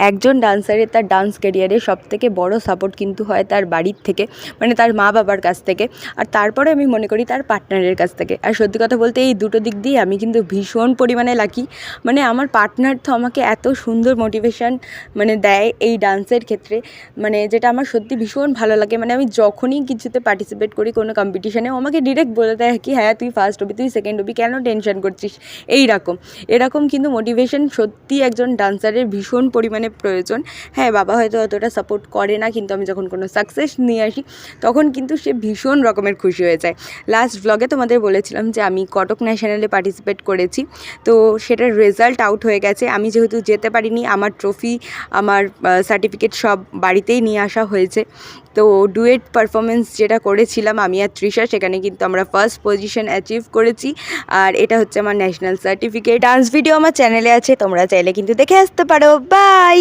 একজন ডান্সারের তার ডান্স ক্যারিয়ারে সবথেকে বড় সাপোর্ট কিন্তু হয় তার বাড়ির থেকে, মানে তার মা বাবার কাছ থেকে, আর তারপরে আমি মনে করি তার পার্টনারের কাছ থেকে। আর সত্যি কথা বলতে এই দুটো দিক দিয়ে আমি কিন্তু ভীষণ পরিমাণে লাকি। মানে আমার পার্টনার তো আমাকে এত সুন্দর মোটিভেশন মানে দেয় এই ডান্সের ক্ষেত্রে, মানে যেটা আমার সত্যি ভীষণ ভালো লাগে। মানে আমি যখনই কিছুতে পার্টিসিপেট করি কোনো কম্পিটিশানে, ও আমাকে ডিরেক্ট বলে দেয় কি হ্যাঁ তুই ফার্স্ট হবি, তুই সেকেন্ড হবি, কেন টেনশন করছিস, এরকম কিন্তু মোটিভেশন সত্যি একজন ডান্সারের ভীষণ পরিমাণে প্রয়োজন। হ্যাঁ, বাবা হয়তো অতটা সাপোর্ট করে না, কিন্তু আমি যখন কোনো সাকসেস নিয়ে আসি তখন কিন্তু সে ভীষণ রকমের খুশি হয়ে যায়। লাস্ট ভ্লগে তোমাদের বলেছিলাম যে আমি কটক ন্যাশনালে পার্টিসিপেট করেছি, তো সেটার রেজাল্ট আউট হয়ে গেছে। আমি যেহেতু যেতে পারিনি, আমার ট্রফি আমার সার্টিফিকেট সব বাড়িতেই নিয়ে আসা হয়েছে। তো ডুয়েট পারফরমেন্স যেটা করেছিলাম আমি আর তৃষা, সেখানে কিন্তু আমরা ফার্স্ট পজিশন অ্যাচিভ করেছি, আর এটা হচ্ছে আমার ন্যাশনাল সার্টিফিকেট। ডান্স ভিডিও আমার চ্যানেলে আছে, তোমরা চাইলে কিন্তু দেখে আসতে পারো। বাই।